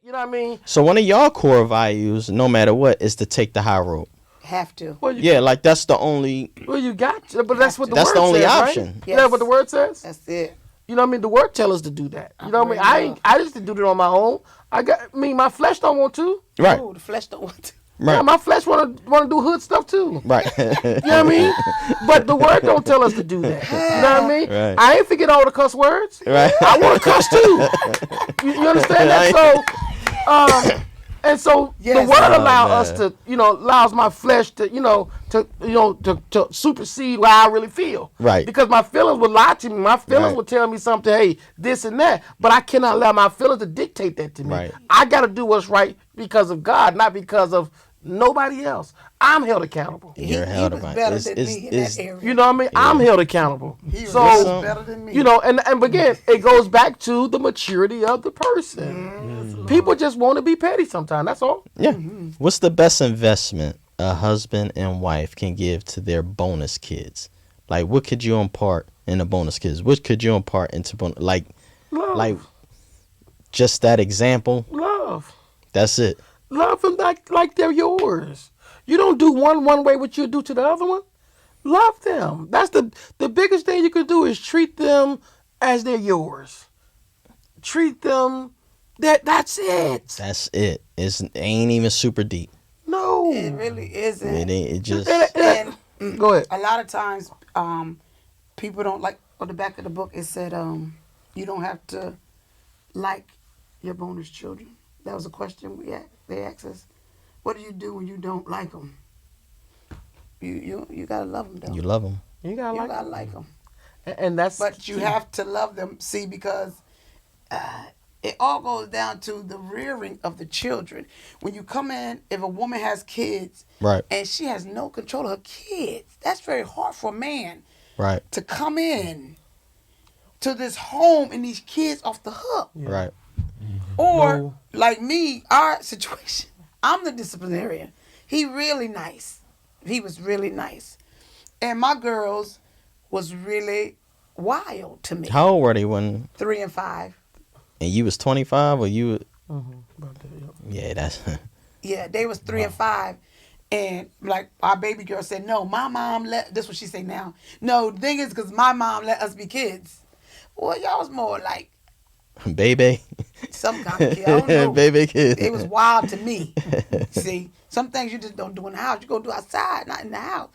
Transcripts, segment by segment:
You know what I mean? So one of y'all core values, no matter what, is to take the high road. Have to. Well, you, Yeah, like that's the only. well, you got to, but that's what the That's word the only says, option. right? Yes. Yeah, what the word says. That's it. You know what I mean? The word tells us to do that. You know what I mean? Operate in love. I used to do that on my own. My flesh don't want to. Right. Oh, the flesh don't want to. Yeah, Right. my flesh want to do hood stuff too. Right. You know what I mean? But the word don't tell us to do that. You know what I mean? Right. I ain't forget all the cuss words. Right. I want to cuss too. You understand that? And so Yes. the word Oh, allows man. us to, allows my flesh to, to supersede what I really feel. Right. Because my feelings would lie to me. My feelings Right. would tell me something, hey, this and that. But I cannot allow my feelings to dictate that to me. Right. I got to do what's right because of God, not because of nobody else. I'm held accountable. You're he held was about. better It's- than it's- me in it's- that area. You know what I mean? I'm held accountable. He was So, better than me. and again, it goes back to the maturity of the person. People just want to be petty sometimes. That's all. Yeah. What's the best investment a husband and wife can give to their bonus kids? Like, what could you impart in the bonus kids? What could you impart into Love. like just that example? Love. That's it. Love them like they're yours. You don't do one way what you do to the other one. Love them. That's the biggest thing you can do is treat them as they're yours. Treat them that's it. That's it. It ain't even super deep. No. It really isn't. It ain't. It just. And Go ahead. a lot of times, people don't like. On the back of the book, it said, you don't have to like your bonus children. That was a question they asked us. What do you do when you don't like them? You gotta love them though. You love them. You gotta You like gotta them. like them. And that's But you have to love them. See, because it all goes down to the rearing of the children. When you come in, if a woman has kids, Right. and she has no control of her kids, that's very hard for a man Right. to come in to this home and these kids off the hook. Right. Or No. like me, our situation, I'm the disciplinarian. He really nice. He was really nice. And my girls was really wild to me. How old were they when? 3 and 5. And you was 25, or you? about that, yep. Yeah, that's. Yeah, they was 3 and 5. And like our baby girl said, no, my mom this what she say now. No, the thing is because my mom let us be kids. Well, y'all was more like Baby. some kind of kid. I don't know. Baby kid. It was wild to me. See, some things you just don't do in the house. You go do outside, not in the house.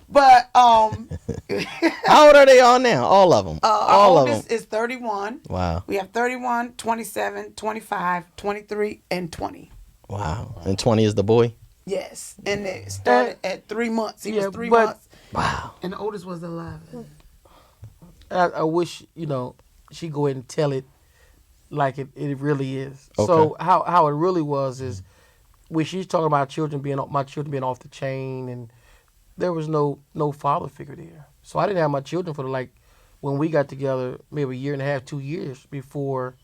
But How old are they all now? All of them. our all of them. oldest is 31. Wow. We have 31, 27, 25, 23, and 20. Wow. And 20 is the boy. Yes, and it started at 3 months. He Yeah, was 3 but- months, Wow. and the oldest was 11. I wish she go ahead and tell it like it really is. Okay. So how it really was is when she's talking about my children being off the chain, and there was no father figure there. So I didn't have my children for when we got together, maybe a year and a half, 2 years before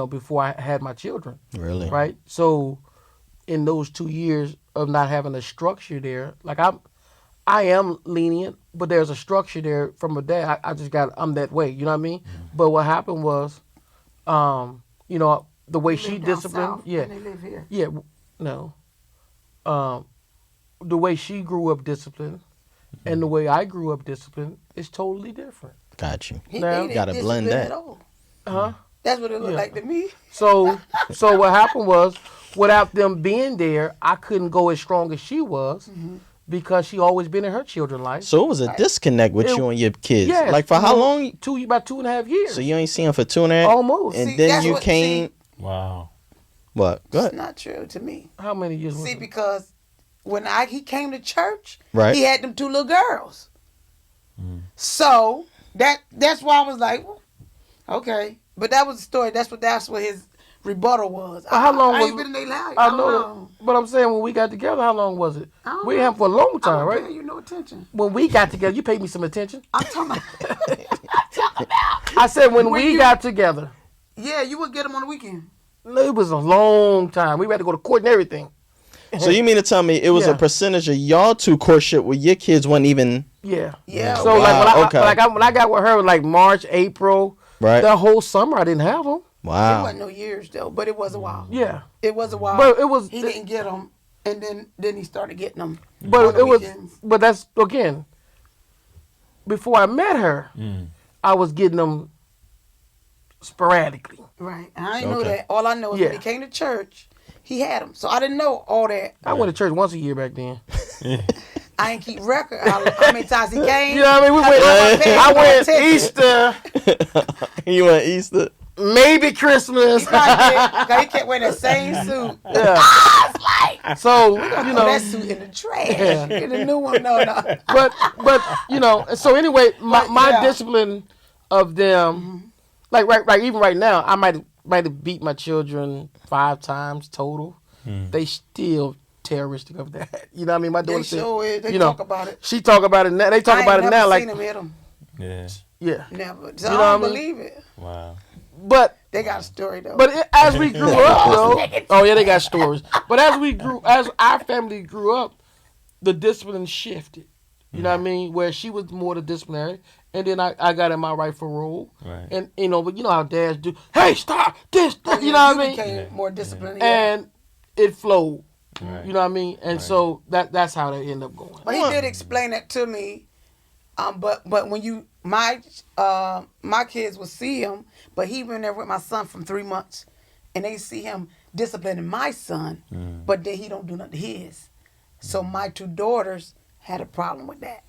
before I had my children. Really? Right. So in those 2 years of not having a structure there, like I am lenient, but there's a structure there from a dad. I'm that way, you know what I mean? But what happened was, the way she Live down disciplined, south, yeah, and they live here. yeah, no, the way she grew up disciplined, and the way I grew up disciplined is totally different. Got you. He Now- ain't Gotta blend disciplined that. at all. Huh? That's what it looked Yeah. like to me. So what happened was, without them being there, I couldn't go as strong as she was because she always been in her children's life. So it was a disconnect with It- you and your kids. Yes, Like for how long? About 2.5 years. So you ain't seen them for 2.5. Almost. And See, then that's you what- came. Wow. What? Go It's ahead. not true to me. How many years was See, it? because when he came to church, Right. he had them 2 little girls. So that's why I was like, well, okay. But that was the story. That's what his rebuttal was. How long I was ain't been in their life. I know that, but I'm saying when we got together, how long was it? We had for a long I time, don't right? pay you no attention. When we got together, you paid me some attention. I'm talking about. I said when When we you- got together. Yeah, you would get them on the weekend. It was a long time. We had to go to court and everything. So you mean to tell me it was Yeah. a percentage of y'all two courtship where your kids wasn't even Yeah. Yeah. So Wow, okay. when I got with her, like March, April, right? that whole summer I didn't have them. It Wow. wasn't no years though, but it was a while. Yeah. It was a while. But it was- He didn't get them, and then he started getting them. But on the it was. weekends. But that's again. Before I met her, I was getting them sporadically. Right. And I didn't know Okay. that. All I know is Yeah. when he came to church, he had them. So I didn't know all that. I went to church once a year back then. I ain't keep record how many times he came. You know what I mean? We went. I went Easter, You went Easter? maybe Christmas. He probably did, 'cause he kept wearing that same suit. Yeah. So you Throw know. that suit in the trash. Yeah. Get a new one. No. but you know, so anyway, my yeah. Mm-hmm. discipline of them, like even right now, I might have beat my children 5 times total. They still terroristic of that. You know what I mean? My daughter They said, sure is. They you know, talk about it. She talk about it now. They talk I about ain't it never now like seen him hit him. Yeah. yeah. Never. So You I know don't what I mean? believe it. Wow. But They got a story though. as we grew up though, oh yeah, they got stories. But as our family grew up, the discipline shifted. You know what I mean? Where she was more the disciplinary, and then I got in my rightful role. Right. And you know, but you know how dads do. Hey, stop this. Oh, You know what I mean? Became more disciplined. Yeah. And it flowed. Right. You know what I mean? And so that's how they end up going. But he did explain that to me. But when you my kids will see him, but he been there with my son from 3 months, and they see him disciplining my son, but then he don't do nothing to his. So my 2 daughters had a problem with that,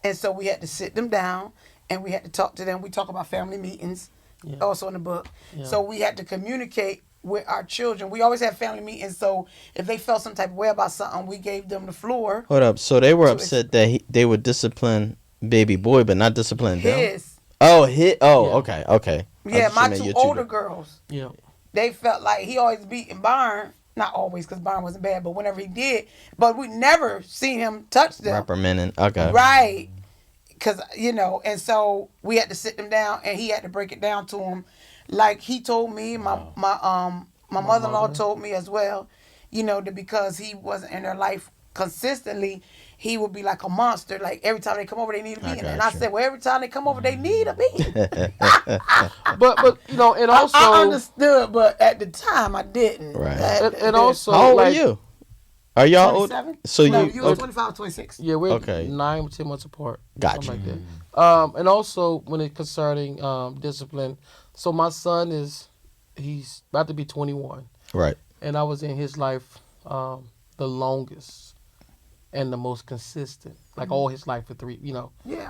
and so we had to sit them down and we had to talk to them. We talk about family meetings, Yeah. also in the book. Yeah. So we had to communicate with our children. We always have family meetings, so if they felt some type of way about something, we gave them the floor. Hold up. So they were So upset that they would discipline baby boy, but not discipline them. His. Oh, Yeah. okay. I Yeah, thought my you meant 2 your older daughters. girls, Yeah. they felt like he always beating Byron. Not always, because Byron wasn't bad, but whenever he did. But we never seen him touch them. Reprimanding. Okay. Right. Because, and so we had to sit them down, and he had to break it down to him. Like he told me, my mother-in-law told me as well, that because he wasn't in their life consistently, he would be like a monster. Like every time they come over, they need a beating. And I gotcha. said, well, every time they come over, they need a beating. But you know, and also I understood, but at the time I didn't. Right. and also How old like, are you? Are y'all old? 27? So no, you you were okay. 25, 26. Yeah, we're Okay. 9 or 10 months apart. Gotcha. Something like that. And also when it concerning discipline, so my son he's about to be 21, Right. and I was in his life the longest and the most consistent, like all his life for 3. Yeah,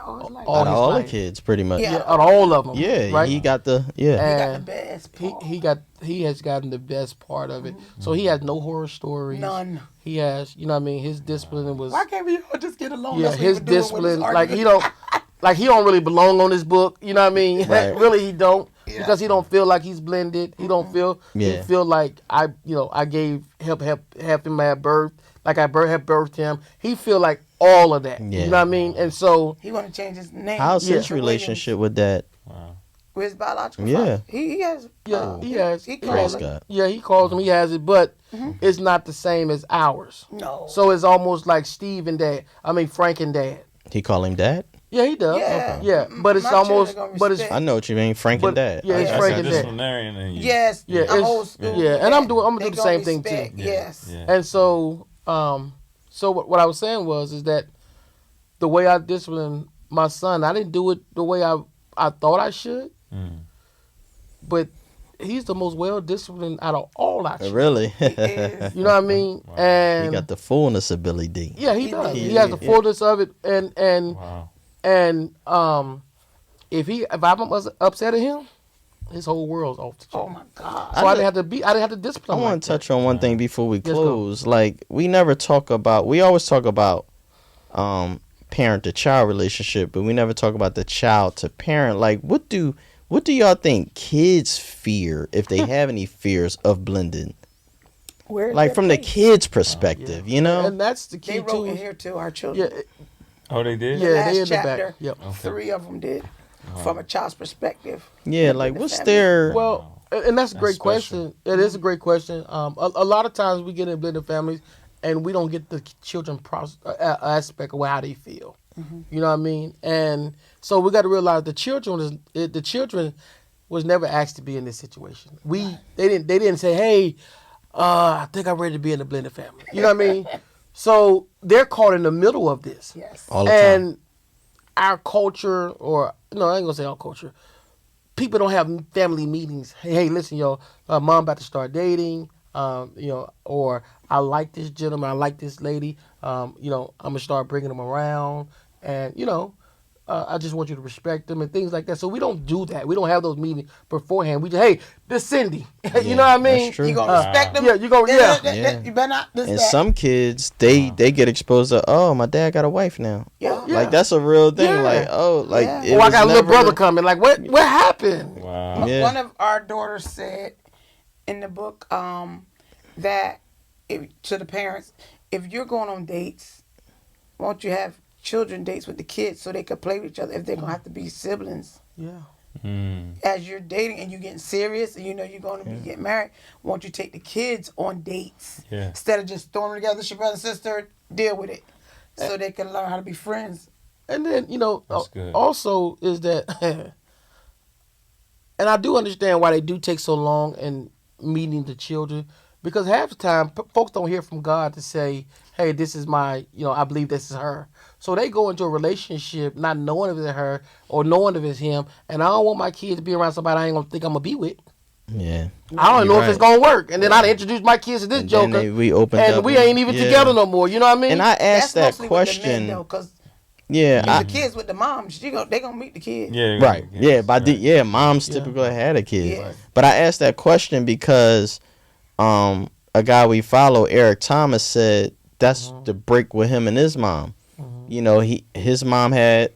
all his life. All Out of his all the life. kids, pretty much. Yeah. Yeah, out of all of them. Yeah, right. he got the He got the and best part. he has gotten the best part of it. So he has no horror stories. None. He has, you know what I mean. His discipline was. Why can't we all just get along? Yeah, That's what his we were doing with discipline, this like argument. he don't really belong on this book. You know what I mean? Right. Really, he don't, Yeah. because he don't feel like he's blended. He don't feel. Yeah. He feel like I gave help him at birth, like I have birthed him. He feel like all of that. Yeah. You know what I mean? And so He want to change his name. How's Yeah. his relationship with that? Wow. with his biological Yeah. father? He has. yeah, he has. He he calls has Praise it. God. Yeah, he calls him. He has it, but it's not the same as ours. No. So it's almost like Steve and Dad. I mean Frank and Dad. He call him dad? Yeah, he does. Yeah. Yeah, but it's My children almost. gonna But it's. respect. I know what you mean, Frank But- and dad. yeah, it's Yeah. Frank That's and a Dad. disciplinarian in you. Yes. Yeah, I'm it's- old school. yeah, and I'm gonna do They the gonna same thing, too. respect, Yeah. Yes. Yeah. And so, so what I was saying is that the way I disciplined my son, I didn't do it the way I thought I should, but he's the most well disciplined out of all our children. Really? Is. You know what I mean? Wow. And He got the fullness ability. yeah, he He does. did. He has the Yeah. fullness of it, and Wow. if I'm upset at him, his whole world's off the Oh chain. my God. So I didn't have to I discipline. him want like to touch on one thing before we go. close. Like we always talk about parent to child relationship, but we never talk about the child to parent. Like what do What do y'all think kids fear, if they have any fears of blending? Where Like from the kids' perspective, you know? And that's the they key wrote in too. here too. Our children. Yeah, Oh, they did? yeah, Last they in the chapter. back. Yep. 3 of them did, from a child's perspective. Yeah, And like the what's family. their Well, and that's a great special. question. It is a great question. A lot of times we get in blended families, and we don't get the children aspect of how they feel. You know what I mean? And so we got to realize the children was never asked to be in this situation. They didn't say, hey, I think I'm ready to be in a blended family. You know what I mean? So they're caught in the middle of this. Yes. all the time? And our culture, or no, I ain't gonna say our culture. People don't have family meetings. Hey, listen, yo, mom about to start dating. Or I like this gentleman, I like this lady. I'm gonna start bringing them around, and I just want you to respect them and things like that. So we don't do that. We don't have those meetings beforehand. We just, hey, this Cindy. You know what I mean? that's true. You gonna respect them? Yeah, you gonna yeah. Yeah. You better not. This, And that. some kids, they get exposed to, oh, my dad got a wife now. Yeah. Yeah. Like that's a real thing. Yeah. Like, oh, like Yeah. it Or I was got a little never- brother coming. Like, what happened? Wow. Yeah. One of our daughters said in the book that to the parents, if you're going on dates, won't you have children dates with the kids so they could play with each other if they're going to have to be siblings? Yeah. As you're dating and you're getting serious and you're going to be getting married, won't you take the kids on dates Yeah. instead of just throwing them together, it's your brother and sister, deal with it so they can learn how to be friends. And then, That's good. also is that, and I do understand why they do take so long in meeting the children, because half the time folks don't hear from God to say, hey, this is my, I believe this is her. So they go into a relationship not knowing if it's her or knowing if it's him, and I don't want my kids to be around somebody I ain't gonna think I'm gonna be with. Yeah. I don't You're know if it's right. gonna work, and then I'd introduce my kids to this And then joker, we opened and up we ain't even yeah. together no more. You know what I mean? And I asked that mostly with the men, question. though, because Yeah. the kids with the moms, they gonna meet the kids. Yeah. Right. Yeah. By the right. moms Yeah. typically had a kid. Yes. But I asked that question because a guy we follow, Eric Thomas, said that's the break with him and his mom. His mom had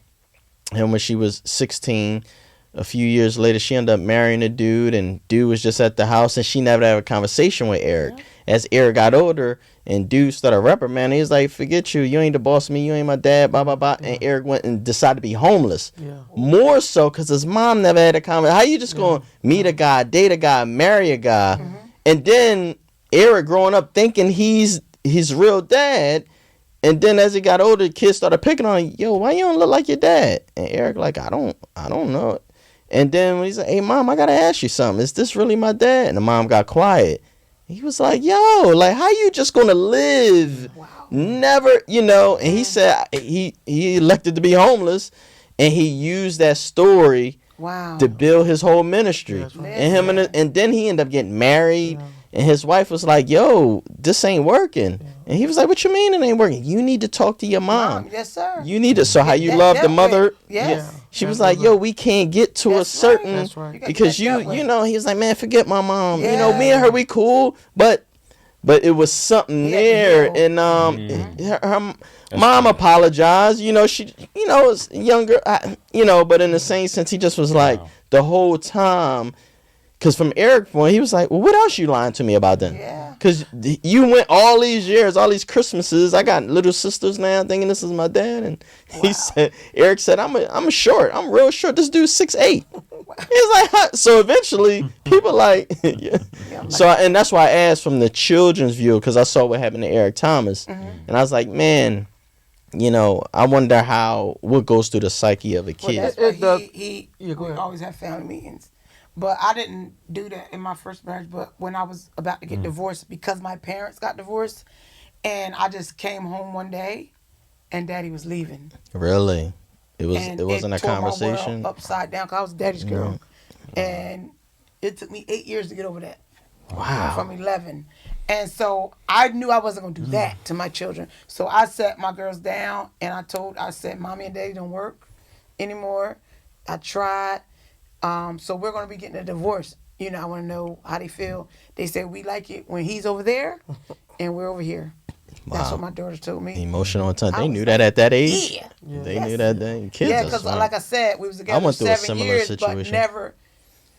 him when she was 16. A few years later, she ended up marrying a dude, and dude was just at the house, and she never had a conversation with Eric. As Eric got older, and dude started reprimanding, he's like, forget you, you ain't the boss of me, you ain't my dad, blah, blah, blah. And Eric went and decided to be homeless. Yeah. More so because his mom never had a conversation. How you just going to meet a guy, date a guy, marry a guy, and then Eric growing up thinking he's his real dad, and then as he got older, kids started picking on him, yo, why you don't look like your dad? And Eric like, I don't know. And then when he's like, hey, mom, I got to ask you something. Is this really my dad? And the mom got quiet. He was like, yo, like, how you just going to live? Wow. Never, and he said he elected to be homeless, and he used that story Wow. to build his whole ministry. That's right. And him and then he ended up getting married, and his wife was like, yo, this ain't working. And he was like, what you mean it ain't working? You need to talk to your mom. Yes, sir. You need to. So how you That love the dealt mother? with. Yes. Yeah. She was like, yo, we can't get to a That's certain right. That's right. You got because that you dealt with. he was like, man, forget my mom. Yeah. Me and her, we cool, but it was something Yeah, there, yeah. and her mom apologized. She was younger, but in the same sense, he just was like Wow. the whole time. Because from Eric's point, he was like, well, what else you lying to me about then? Yeah. Because you went all these years, all these Christmases. I got little sisters now thinking this is my dad. And Eric said, I'm short. I'm real short. This dude's 6'8". He's like, huh? So eventually people like, yeah. So, and that's why I asked from the children's view, because I saw what happened to Eric Thomas. And I was like, man, I wonder what goes through the psyche of a Well, kid. that's It- why it- he Yeah, go we ahead. always have family meetings. But I didn't do that in my first marriage. But when I was about to get divorced, because my parents got divorced, and I just came home one day, and Daddy was leaving. Really? It And wasn't a tore my world conversation? upside down, 'cause I was Daddy's girl, and it took me 8 years to get over that. Wow. From 11. And so I knew I wasn't going to do that to my children. So I sat my girls down and I said, Mommy and Daddy don't work anymore. I tried. So we're going to be getting a divorce. I want to know how they feel. They said, we like it when he's over there and we're over here. That's Wow. what my daughters told me. Emotional intelligence. I They was knew that at that age. Yeah. They Yes. knew that then. Kids Yeah, are because smart. like I said, we was together went through a 7 similar years, situation. but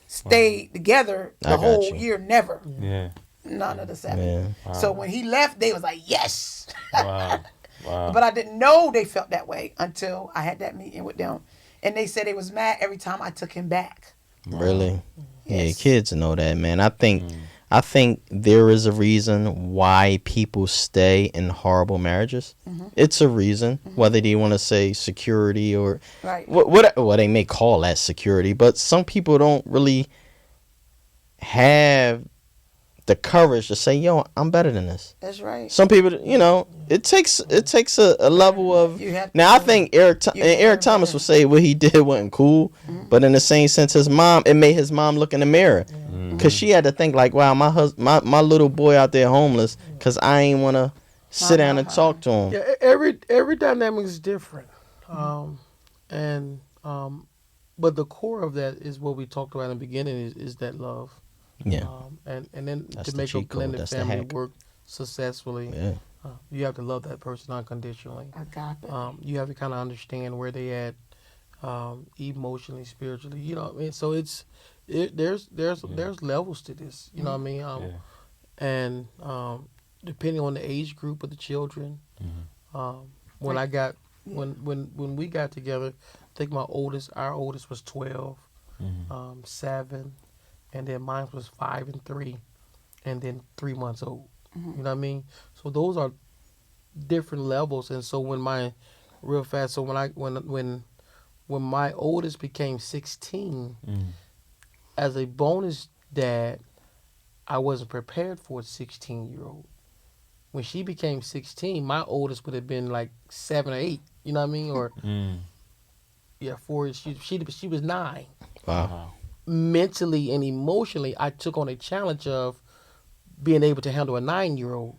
stayed together the I got whole you. year. Never. Yeah. None of the 7. Yeah. So when he left, they was like, yes. Wow. Wow. But I didn't know they felt that way until I had that meeting with them. And they said they was mad every time I took him back. Really? Yeah, Yes. kids know that, man. I think there is a reason why people stay in horrible marriages. It's a reason, whether they want to say security or Right. what they may call that security, but some people don't really have the courage to say, "Yo, I'm better than this." That's right. Some people, it takes a level of. You have to Now I learn. think You Eric learn Thomas better. would say what he did wasn't cool, but in the same sense, it made his mom look in the mirror, because she had to think like, wow, my little boy out there homeless, because I ain't want to sit down and talk to him. Yeah, every dynamic is different, and but the core of that is what we talked about in the beginning is that love. Yeah, And then That's to the make a cheat code. blended That's the family hack. work successfully, yeah, you have to love that person unconditionally. Agape. You have to kind of understand where they at, emotionally, spiritually. You know what I mean? So there's levels to this. You know what I mean? Yeah. And depending on the age group of the children, when we got together, I think our oldest was 12, 7, and then mine was 5 and 3, and then 3 months old. You know what I mean? So those are different levels. And so when my my oldest became 16, as a bonus dad, I wasn't prepared for a 16-year-old. When she became 16, my oldest would have been like 7 or 8. You know what I mean? Or 4. She was 9. wow, Mentally and emotionally, I took on a challenge of being able to handle a 9-year-old,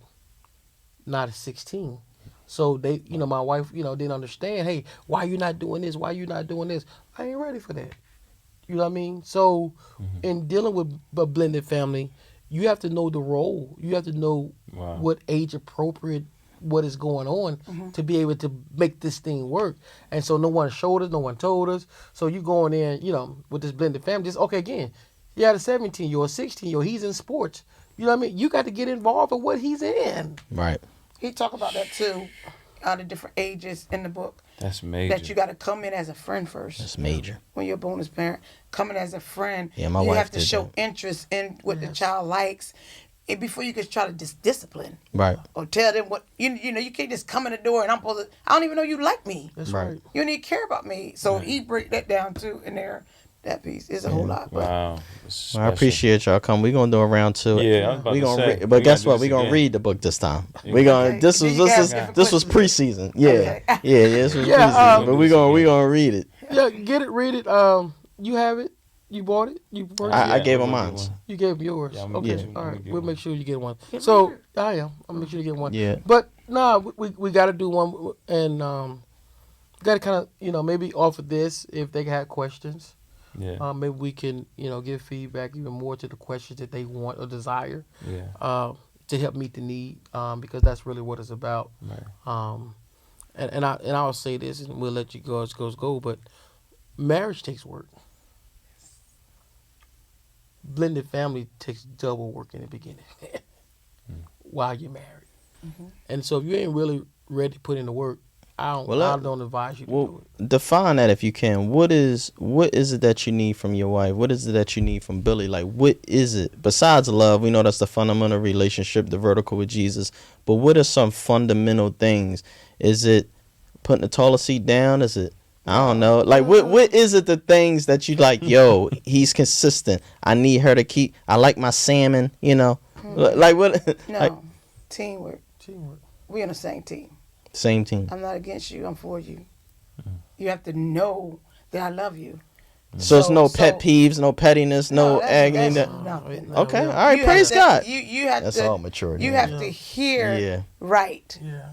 not a 16. So they, my wife, didn't understand. Hey, why you not doing this? Why you not doing this? I ain't ready for that. You know what I mean? So, in dealing with a blended family, you have to know the role. You have to know what age appropriate, what is going on to be able to make this thing work. And so no one showed us, no one told us. So you going in, with this blended family, just, okay, again, you had a 17-year-old, 16-year-old, he's in sports. You know what I mean? You got to get involved in what he's in. right. He talk about that too, the different ages in the book. That's major. That you got to come in as a friend first. That's major. When you're a bonus parent, coming as a friend, Yeah, my you wife have to did show that. interest in what the child likes, and before you can try to discipline Right. or tell them what you can't just come in the door and I don't even know you like me. That's Right. right. You don't even care about me. So he break that down too in there. That piece is a whole lot. But Wow. Well, I appreciate y'all coming. We're gonna do a round 2. Yeah, I was about we to gonna say. but we guess gotta do what? this We're gonna again. read the book this time. We're gonna Okay. this You was guys have this was questions. preseason. Yeah. Okay. Yeah, this was Yeah, preseason. But we gonna read it. Yeah, get it, read it. You have it. You bought it. You purchased I it. gave I'm him gonna mine. get one. You gave yours. Yeah, I'm gonna Okay, get you- all I'm right. gonna get We'll one. make sure you get one. Get So one. I am. I'll make sure you get one. Yeah. But we got to do one, and got to kind of maybe offer this if they had questions. Yeah. Maybe we can give feedback even more to the questions that they want or desire Yeah. to help meet the need, because that's really what it's about. Right. And I'll say this, and we'll let you go as goes go. But marriage takes work. Blended family takes double work in the beginning while you're married. And so if you ain't really ready to put in the work, I don't advise you to do Well, it. define that if you can. What is it that you need from your wife? What is it that you need from Billy? Like, what is it besides love? We know that's the fundamental relationship, the vertical with Jesus. But what are some fundamental things? Is it putting the taller seat down? Is it, I don't know. Like, what is it, the things that you like, yo, he's consistent. I need her to keep, I like my salmon, Like, what? no, Like, teamwork. Teamwork. We on the same team. same team. I'm not against you. I'm for you. You have to know that I love you. So it's no pet so- peeves, no pettiness, no that's- agony. that's that- nothing. Okay, No. all right, You praise have to- God. You have That's to. all maturity. You have Yeah. to hear Yeah. right. Yeah.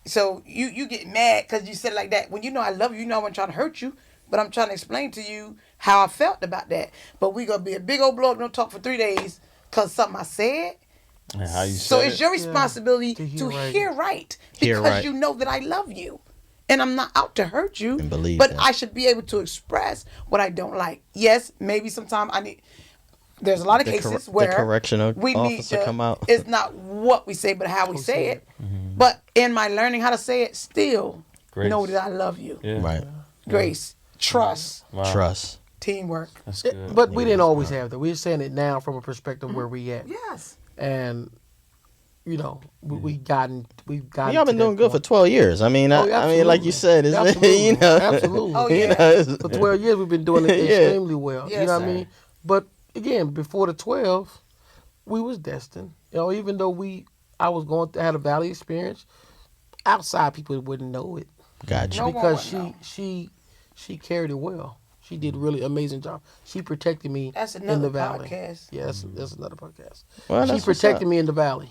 So you get mad because you said it like that. When you know I love you, I wasn't trying to hurt you, but I'm trying to explain to you how I felt about that. But we gonna be a big old blow up, don't talk for 3 days because something I said. And how you So said it's it. your responsibility To to hear right. hear right Hear because right. you know that I love you. And I'm not out to hurt you. And believe but that. I should be able to express what I don't like. Yes, maybe sometimes I need. There's a lot of cases where the correctional we need officer to come out. It's not what we say, but how we say it. But in my learning how to say it, still Grace. know that I love you. Yeah. Right. Grace, trust, Wow. Trust. teamwork. That's good. But we didn't always have that. We're saying it now from a perspective where we at, Yes. and you know, we've gotten. Y'all been doing good for 12 years. I mean, Oh, I mean, like you said, it's Absolutely. you know, Absolutely. Oh, you yeah. know, it's- For 12 years, we've been doing it Yeah. extremely well. You Yes, know what I sir. mean? But again, before the 12, we was destined. You know, even though I was had a valley experience, outside people wouldn't know it Gotcha. No one because would know. she carried it well. She did a really amazing job. She protected me That's in another the valley. podcast. Yeah, that's another podcast. Well, She that's what's protected up. me in the valley.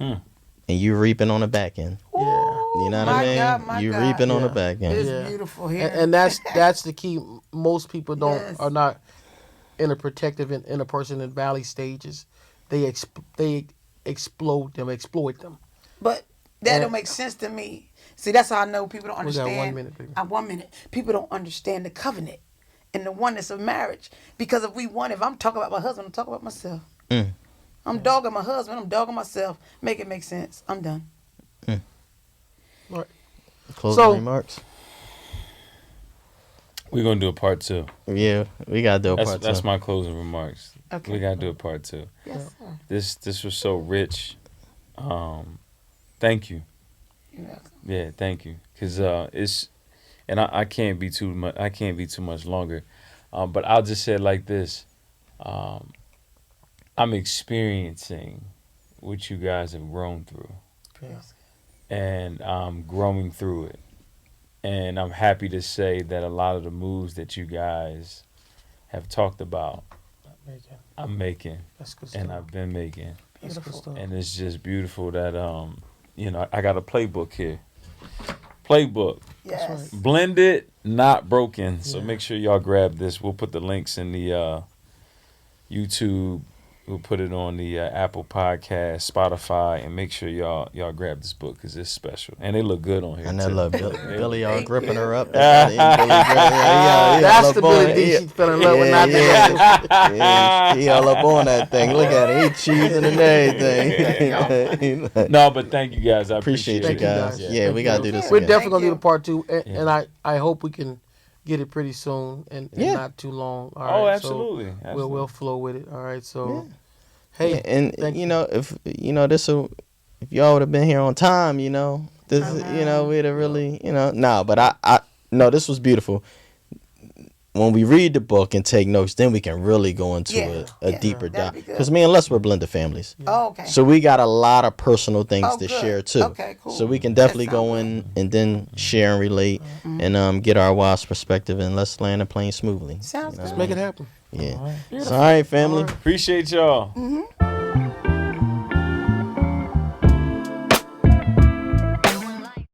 And you reaping on the back end. Yeah. You know what My I mean? God, my you God. reaping on the Yeah. back end. It's Yeah. beautiful here. And that's the key. Most people Yes. are not in a protective in a person in valley stages. They exploit them. But that And- don't make sense to me. See, that's how I know people don't We got understand. 1 minute, baby. 1 minute. People don't understand the covenant and the oneness of marriage. Because if I'm talking about my husband, I'm talking about myself. Mm. I'm dogging my husband. I'm dogging myself. Make it make sense. I'm done. Right. Closing So- remarks. We're gonna do a part 2. Yeah, we gotta do a That's part that's two. my closing remarks. Okay. We gotta do a part 2. Yes, sir. This was so rich. Thank you. You're welcome. Yeah, thank you. Cause it's, and I can't be too much. I can't be too much longer. But I'll just say it like this. I'm experiencing what you guys have grown through, Yes. and I'm growing through it. And I'm happy to say that a lot of the moves that you guys have talked about, I'm making, That's good and stuff. I've been making. That's good Beautiful. stuff. And it's just beautiful that I got a playbook here. Playbook. Yes. Blended, not broken. So Yeah. make sure y'all grab this. We'll put the links in the YouTube. We'll put it on the Apple Podcast, Spotify, and make sure y'all grab this book because it's special. And they look good on here. And I too. love Billy all gripping her up. That's That's the Billy D she fell in love with. Not the Yeah, he all up on that thing. Look at it. He cheesing and everything. No, but thank you guys. I Appreciate you Thank you, guys. guys. Yeah, we gotta do this We're again. definitely gonna do you. the part 2, and, Yeah. and I hope we can get it pretty soon and Yeah. not too long. All Oh, right, absolutely. So Absolutely. we'll flow with it. All right. So, hey, And thank you know, if y'all would have been here on time, we'd have really, no, but I no, this was beautiful. When we read the book and take notes, then we can really go into Yeah, a yeah, deeper that'd dive. be good. Because me and Les were blended families. Oh, okay. So we got a lot of personal things Oh, to good. share too. Okay, cool. So we can That definitely sound go good. in and then share and relate and get our wife's perspective and let's land the plane smoothly. Sounds You know good. what make I it mean? happen. Yeah. So, all right, family. Appreciate y'all. Mm-hmm.